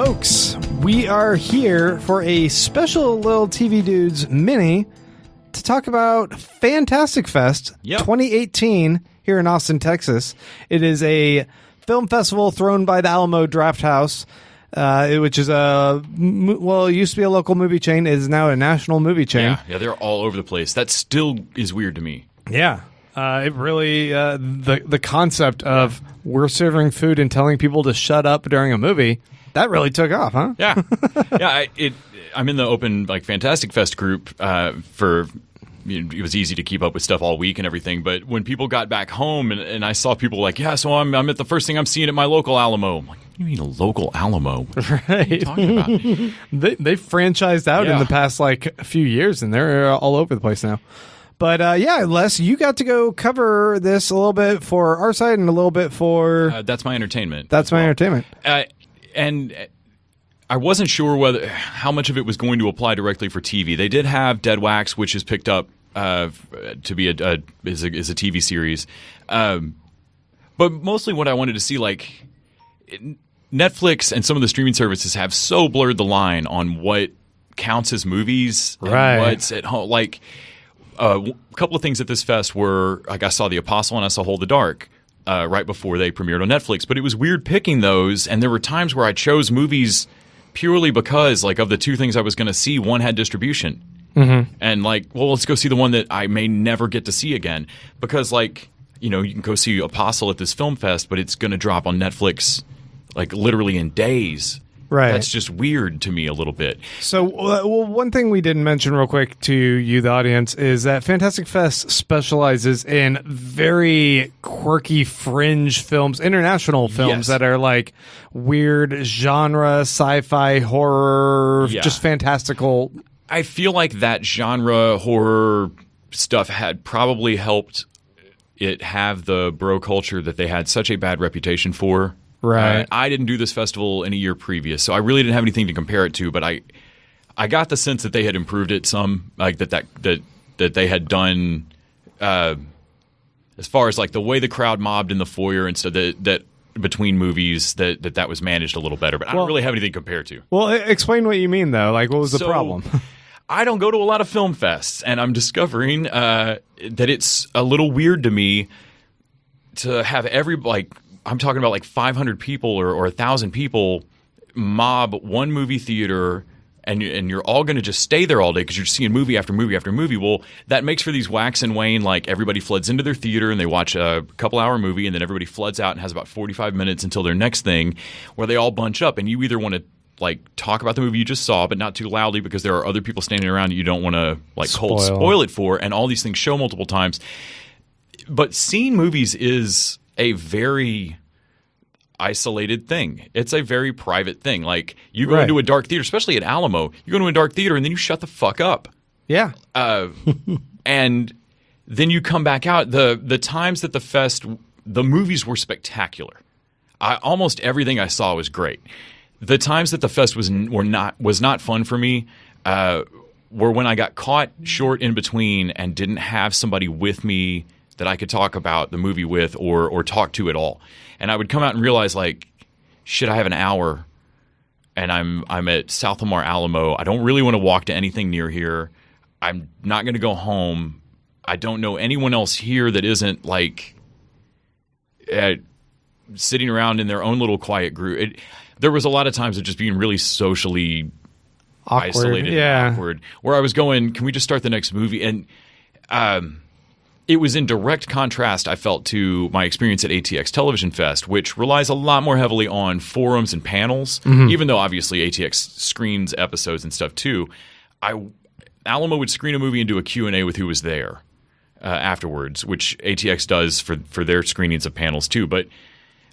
Folks, we are here for a special little TV Dudes mini to talk about Fantastic Fest 2018 here in Austin, Texas. It is a film festival thrown by the Alamo Drafthouse, which is it used to be a local movie chain. It is now a national movie chain. Yeah, they're all over the place. That still is weird to me. Yeah. It really, the concept of we're serving food and telling people to shut up during a movie, that really took off, huh? Yeah. I'm in the open Fantastic Fest group it was easy to keep up with stuff all week and everything, but when people got back home and I saw people so I'm at the first thing I'm seeing at my local Alamo. I'm like, what do you mean a local Alamo? Right. What are you talking about? They franchised out in the past few years, and they're all over the place now. But Les, you got to go cover this a little bit for our side and a little bit for That's My Entertainment. That's My Entertainment. And I wasn't sure how much of it was going to apply directly for TV. They did have Dead Wax, which is picked up to be is a TV series. But mostly what I wanted to see, Netflix and some of the streaming services have so blurred the line on what counts as movies and what's at home. A couple of things at this fest were, I saw The Apostle and I saw Hold the Dark right before they premiered on Netflix. But it was weird picking those, and there were times where I chose movies purely because, of the two things I was going to see, one had distribution. Mm-hmm. And, let's go see the one that I may never get to see again. Because, you can go see Apostle at this film fest, but it's going to drop on Netflix, literally in days. Right. That's just weird to me a little bit. So, one thing we didn't mention real quick to you, the audience, is that Fantastic Fest specializes in very quirky fringe films, international films that are weird genre, sci-fi, horror, just fantastical. I feel like that genre horror stuff had probably helped it have the bro culture that they had such a bad reputation for. Right. I didn't do this festival in a year previous, so I really didn't have anything to compare it to. But I got the sense that they had improved it some, that they had done as far as the way the crowd mobbed in the foyer and so that between movies that was managed a little better. But I don't really have anything to compare to. Well, explain what you mean though. What was the problem? I don't go to a lot of film fests, and I'm discovering that it's a little weird to me to have I'm talking about 500 people or 1,000 people mob one movie theater, and you're all going to just stay there all day because you're seeing movie after movie after movie. Well, that makes for these wax and wane. Everybody floods into their theater and they watch a couple-hour movie, and then everybody floods out and has about 45 minutes until their next thing, where they all bunch up, and you either want to talk about the movie you just saw, but not too loudly because there are other people standing around you don't want to cold spoil it for, and all these things show multiple times. But seeing movies is a very isolated thing. It's a very private thing. You go into a dark theater, especially at Alamo, you go into a dark theater and then you shut the fuck up. Yeah. And then you come back out. The times that the movies were spectacular. Almost everything I saw was great. The times that the fest was not fun for me were when I got caught short in between and didn't have somebody with me that I could talk about the movie with or talk to at all. And I would come out and realize, shit, I have an hour, and I'm at South Lamar Alamo. I don't really want to walk to anything near here. I'm not going to go home. I don't know anyone else here that isn't, sitting around in their own little quiet group. There was a lot of times of just being really socially isolated and awkward, where I was going, can we just start the next movie? And it was in direct contrast, I felt, to my experience at ATX Television Fest, which relies a lot more heavily on forums and panels, even though obviously ATX screens episodes and stuff too. Alamo would screen a movie and do a Q&A with who was there afterwards, which ATX does for their screenings of panels too. But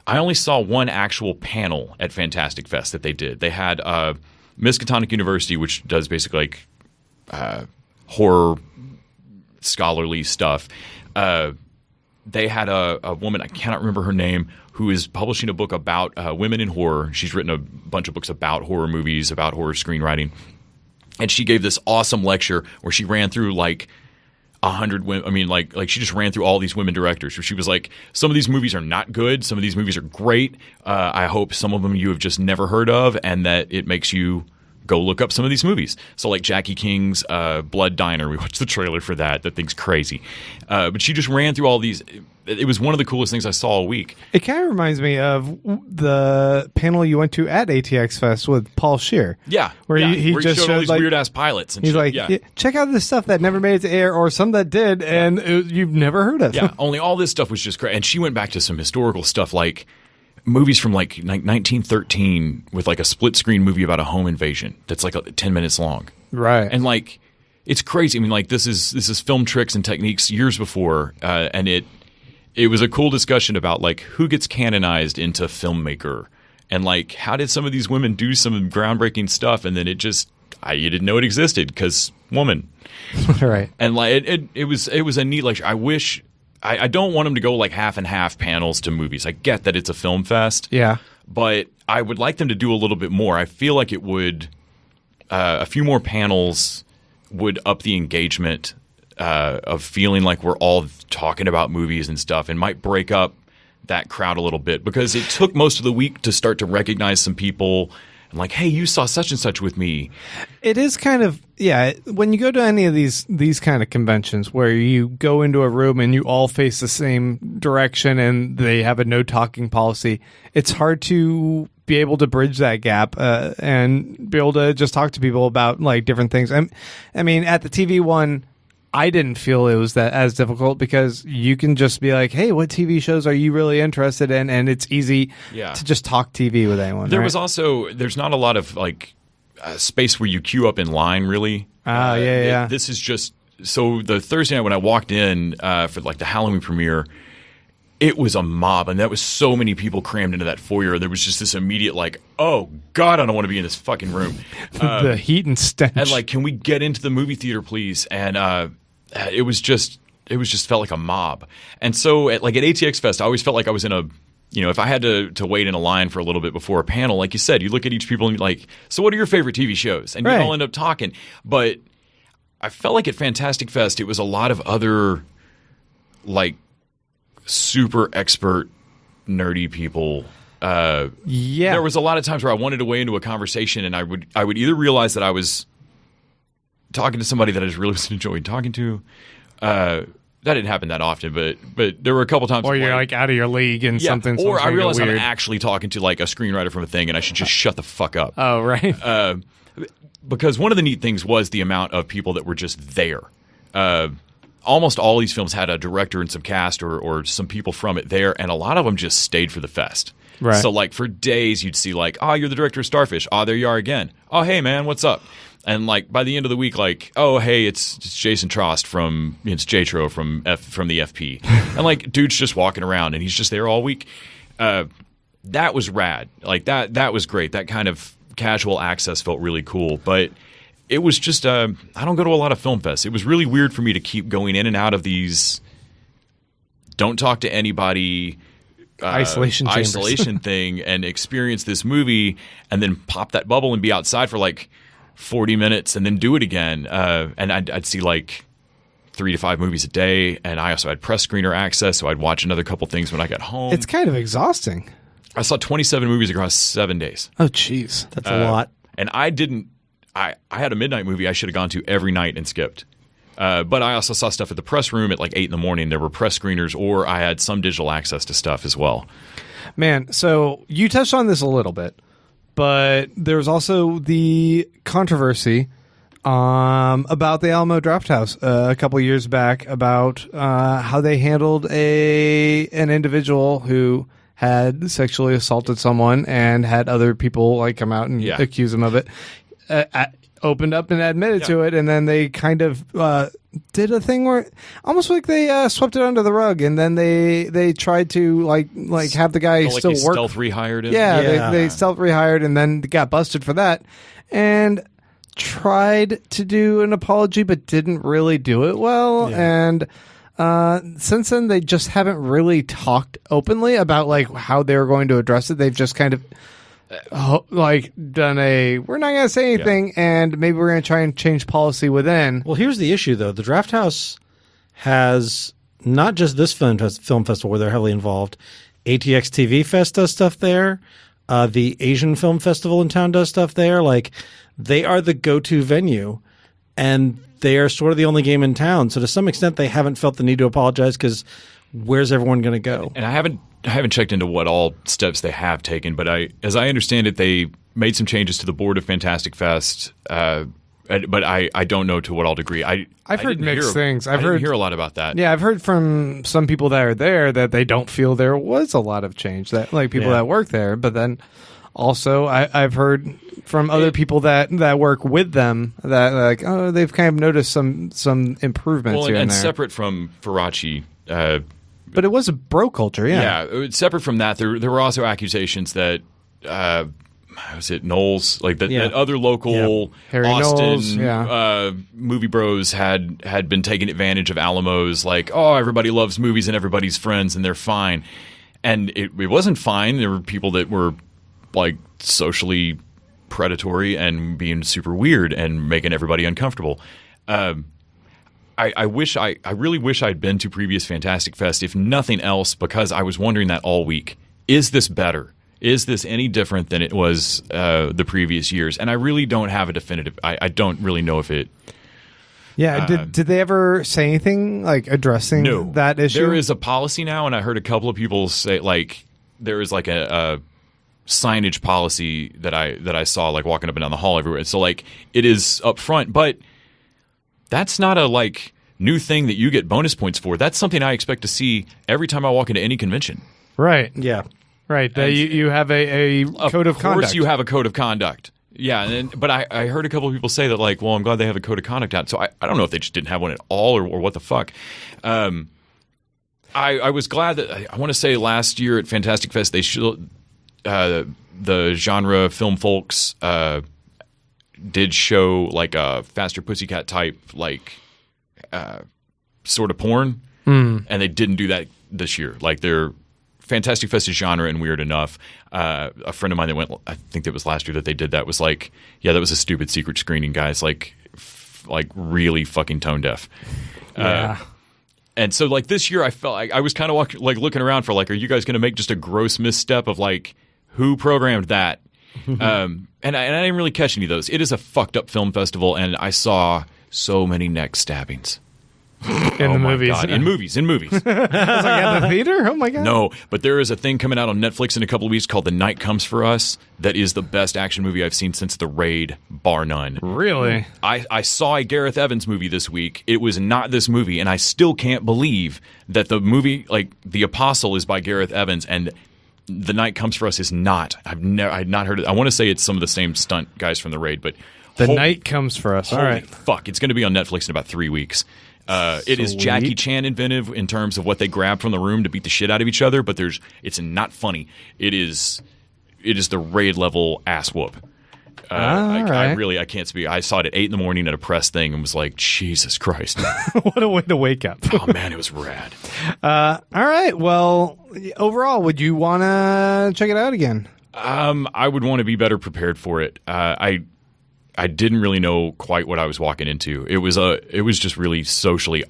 I only saw one actual panel at Fantastic Fest that they did. They had Miskatonic University, which does basically horror scholarly stuff. They had a woman, I cannot remember her name, who is publishing a book about women in horror. She's written a bunch of books about horror movies, about horror screenwriting. And she gave this awesome lecture where she ran through 100 women. I mean, like she just ran through all these women directors. She was like, some of these movies are not good. Some of these movies are great. I hope some of them you have just never heard of, and that it makes you go look up some of these movies. So like Jackie King's Blood Diner. We watched the trailer for that. That thing's crazy. But she just ran through all these. It was one of the coolest things I saw all week. It kind of reminds me of the panel you went to at ATX Fest with Paul Scheer. Yeah. Where he just showed all these like, weird-ass pilots. And he's shit. like, yeah. check out this stuff that never made it to air or some that did, and you've never heard of. Yeah, only all this stuff was just great. And she went back to some historical stuff like movies from like 1913 with like a split-screen movie about a home invasion that's like 10 minutes long. Right. And like, it's crazy. I mean, like, this is film tricks and techniques years before, and it was a cool discussion about like who gets canonized into filmmaker and like how did some of these women do some groundbreaking stuff, and then it just you didn't know it existed because woman. Right. And like it was a neat lecture. I wish I don't want them to go like half and half panels to movies. I get that it's a film fest. Yeah. But I would like them to do a little bit more. I feel like it would a few more panels would up the engagement of feeling like we're all talking about movies and stuff, and might break up that crowd a little bit, because it took most of the week to start to recognize some people and like, hey, you saw such and such with me. It is kind of, when you go to any of these kind of conventions where you go into a room and you all face the same direction and they have a no talking policy, it's hard to be able to bridge that gap and be able to just talk to people about like different things. I mean, at the TV one, I didn't feel it was that as difficult, because you can just be like, hey, what TV shows are you really interested in? And it's easy to just talk TV with anyone. There was also, there's not a lot of like space where you queue up in line, really. This is just, so the Thursday night when I walked in for like the Halloween premiere, it was a mob, and that was so many people crammed into that foyer. There was just this immediate like, oh God, I don't want to be in this fucking room. The heat and stench. And like, can we get into the movie theater, please? And it was just felt like a mob. And so at ATX Fest, I always felt like I was in a, if I had to wait in a line for a little bit before a panel, like you said, you look at each people and you're like, so what are your favorite TV shows? And you all end up talking. But I felt like at Fantastic Fest, it was a lot of other like super expert nerdy people. There was a lot of times where I wanted to weigh into a conversation, and I would either realize that I was talking to somebody that I just really was enjoying talking to. That didn't happen that often, but there were a couple times. Or you're like out of your league and something. Or I realized weird. I'm actually talking to like a screenwriter from a thing, and I should just shut the fuck up. Oh, right. Because one of the neat things was the amount of people that were just there. Almost all these films had a director and some cast or some people from it there, and a lot of them just stayed for the fest. Right. So like for days you'd see like, oh, you're the director of Starfish. Oh, there you are again. Oh, hey man, what's up? And like by the end of the week, like, oh, hey, it's Jason Trost it's J-Tro from the FP. And like dude's just walking around and he's just there all week. That was rad. Like that was great. That kind of casual access felt really cool. But it was just I don't go to a lot of film fests. It was really weird for me to keep going in and out of these don't talk to anybody isolation thing and experience this movie and then pop that bubble and be outside for like 40 minutes and then do it again. And I'd see like 3 to 5 movies a day, and I also had press screener access, so I'd watch another couple things when I got home. It's kind of exhausting. I saw 27 movies across 7 days. Oh, jeez. That's a lot. And I had a midnight movie I should have gone to every night and skipped. But I also saw stuff at the press room at like 8 in the morning. There were press screeners, or I had some digital access to stuff as well. Man, so you touched on this a little bit, but there's also the controversy about the Alamo Drafthouse a couple years back about how they handled an individual who had sexually assaulted someone and had other people like come out and accuse him of it. Opened up and admitted to it, and then they kind of did a thing where almost like they swept it under the rug, and then they tried to like have the guy still work. Stealth rehired him. They stealth rehired, and then got busted for that, and tried to do an apology, but didn't really do it well. And since then, they just haven't really talked openly about like how they were going to address it. They've just kind of done we're not going to say anything, and maybe we're going to try and change policy within. Well, here's the issue, though. The Drafthouse has not just this film festival where they're heavily involved. ATX TV Fest does stuff there. The Asian Film Festival in town does stuff there. Like, they are the go-to venue, and they are sort of the only game in town. So to some extent, they haven't felt the need to apologize because where's everyone going to go? And I haven't checked into what all steps they have taken, but as I understand it, they made some changes to the board of Fantastic Fest. But I don't know to what all degree. I've heard mixed things. I didn't hear a lot about that. Yeah, I've heard from some people that are there that they don't feel there was a lot of change. That like people that work there, but then also I've heard from other people that work with them that like they've kind of noticed some improvements here and there. Separate from Faraci. But it was a bro culture, yeah. Yeah, separate from that, there were also accusations that. Was it Knowles? Like that other local Austin Knowles, movie bros had been taking advantage of Alamo's. Like, oh, everybody loves movies and everybody's friends and they're fine. And it wasn't fine. There were people that were like socially predatory and being super weird and making everybody uncomfortable. I really wish I'd been to previous Fantastic Fest, if nothing else, because I was wondering that all week. Is this better? Is this any different than it was the previous years? And I really don't have a definitive. I don't really know if it. Yeah. Did they ever say anything like addressing that issue? There is a policy now, and I heard a couple of people say like there is like a signage policy that I saw like walking up and down the hall everywhere. So like it is up front, but that's not a like new thing that you get bonus points for. That's something I expect to see every time I walk into any convention. Right. Yeah. Right, you have a code of conduct. Of course you have a code of conduct. Yeah, but I heard a couple of people say that, like, well, I'm glad they have a code of conduct out. So I don't know if they just didn't have one at all or what the fuck. I was glad that, I want to say last year at Fantastic Fest, they the genre film folks did show, like, a Faster Pussycat type, like, sort of porn. And they didn't do that this year. Like, they're... Fantastic Fest is genre and weird enough. A friend of mine that went, I think it was last year that they did that, was like, yeah, that was a stupid secret screening, guys. Like really fucking tone deaf. Yeah. And so like this year, I felt like I was kind of looking around for like, are you guys going to make just a gross misstep of like who programmed that? And I didn't really catch any of those. It is a fucked up film festival, and I saw so many neck stabbings. In the movies. God. In movies. I was like, at the theater? Oh my God. No, but there is a thing coming out on Netflix in a couple of weeks called The Night Comes For Us that is the best action movie I've seen since The Raid, bar none. Really? I saw a Gareth Evans movie this week. It was not this movie, and I still can't believe that the movie, like The Apostle, is by Gareth Evans, and The Night Comes For Us is not. I've not heard it. I want to say it's some of the same stunt guys from The Raid, but The Night Comes For Us. All right. Fuck, it's going to be on Netflix in about 3 weeks. It is Jackie Chan inventive in terms of what they grab from the room to beat the shit out of each other, but it's not funny. It is the Raid level ass whoop. I can't speak. I saw it at 8 a.m. at a press thing and was like, Jesus Christ. What a way to wake up. Oh man, it was rad. All right. Well, overall, would you want to check it out again? I would want to be better prepared for it. I didn't really know quite what I was walking into. It was just really socially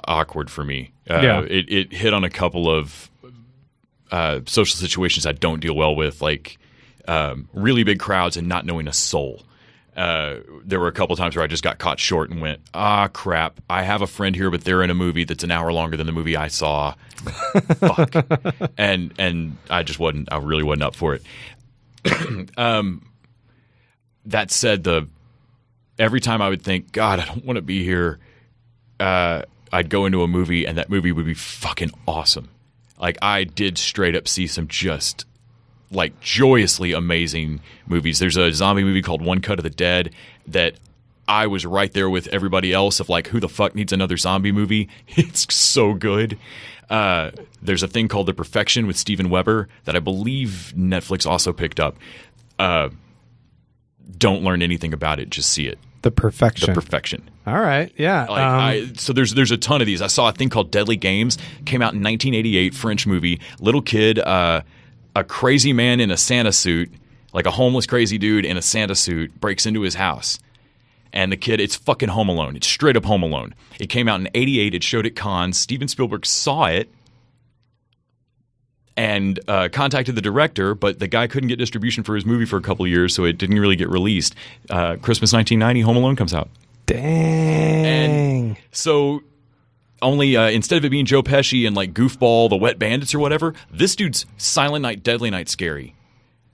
awkward for me. It hit on a couple of social situations I don't deal well with, like really big crowds and not knowing a soul. There were a couple times where I just got caught short and went, crap, I have a friend here, but they're in a movie that's an hour longer than the movie I saw. Fuck. And I really wasn't up for it. That said, every time I would think, God, I don't want to be here, I'd go into a movie and that movie would be fucking awesome. Like, I did straight up see some just, like, joyously amazing movies. There's a zombie movie called One Cut of the Dead that I was right there with everybody else of, like, who the fuck needs another zombie movie? It's so good. There's a thing called The Perfection with Steven Weber that I believe Netflix also picked up. Don't learn anything about it. Just see it. The Perfection. The Perfection. All right. Yeah. So there's a ton of these. I saw a thing called Deadly Games. Came out in 1988. French movie. Little kid, a crazy man in a Santa suit, like a homeless crazy dude in a Santa suit, breaks into his house. And the kid, it's fucking Home Alone. It's straight up Home Alone. It came out in 88. It showed at cons. Steven Spielberg saw it and contacted the director, but the guy couldn't get distribution for his movie for a couple of years, so it didn't really get released. Christmas 1990, Home Alone comes out. Dang. And so only instead of it being Joe Pesci and like Goofball, the Wet Bandits or whatever, this dude's Silent Night, Deadly Night scary.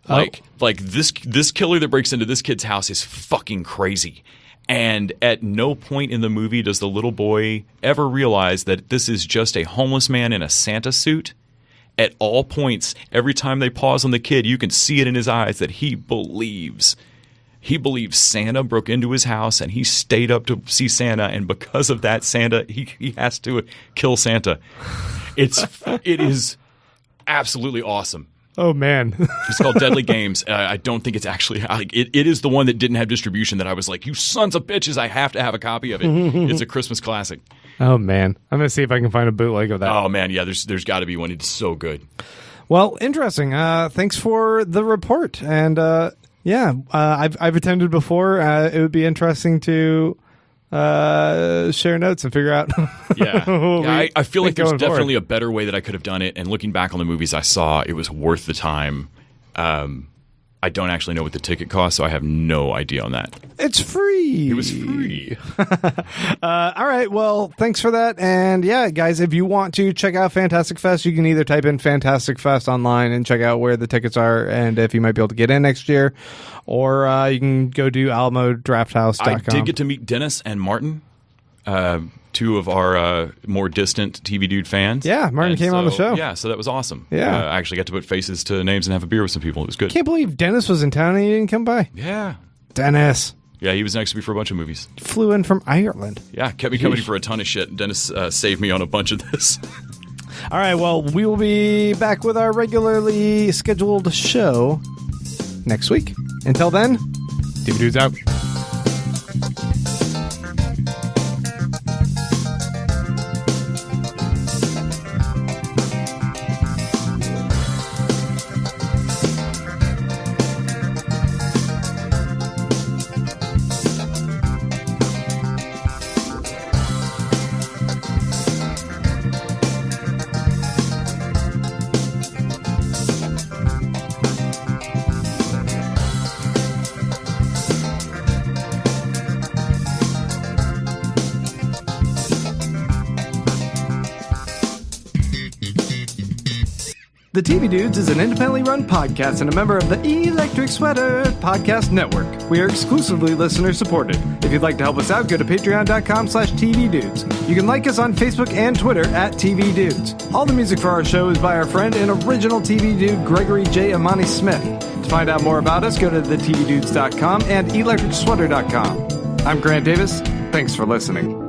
Like this killer that breaks into this kid's house is fucking crazy. And at no point in the movie does the little boy ever realize that this is just a homeless man in a Santa suit. At all points, every time they pause on the kid, you can see it in his eyes that he believes Santa broke into his house and he stayed up to see Santa, and because of that, he has to kill Santa. It is absolutely awesome. Oh, man. It's called Deadly Games. I don't think it's actually... It is the one that didn't have distribution that I was like, you sons of bitches, I have to have a copy of it. It's a Christmas classic. Oh, man. I'm going to see if I can find a bootleg of that. Oh, man, yeah, there's got to be one. It's so good. Well, interesting. Thanks for the report. And, I've attended before. It would be interesting to... share notes and figure out. I feel like there's definitely a better way that I could have done it. And looking back on the movies I saw, it was worth the time. I don't actually know what the ticket cost, so I have no idea on that. It's free. It was free. All right. Well, thanks for that. And yeah, guys, if you want to check out Fantastic Fest, you can either type in Fantastic Fest online and check out where the tickets are and if you might be able to get in next year, or you can go to alamodrafthouse.com. I did get to meet Dennis and Martin, two of our more distant TV Dude fans. Yeah, Martin came on the show. Yeah, so that was awesome. Yeah. I actually got to put faces to names and have a beer with some people. It was good. Can't believe Dennis was in town and he didn't come by. Yeah. Dennis. Yeah, he was next to me for a bunch of movies. Flew in from Ireland. Yeah, kept me company for a ton of shit. Dennis saved me on a bunch of this. All right, well, we will be back with our regularly scheduled show next week. Until then, TV Dudes out. The TV Dudes is an independently run podcast and a member of the Electric Sweater Podcast Network. We are exclusively listener-supported. If you'd like to help us out, go to patreon.com/tvdudes. You can like us on Facebook and Twitter @TVDudes. All the music for our show is by our friend and original TV Dude, Gregory J. Amani Smith. To find out more about us, go to thetvdudes.com and electricsweater.com. I'm Grant Davis. Thanks for listening.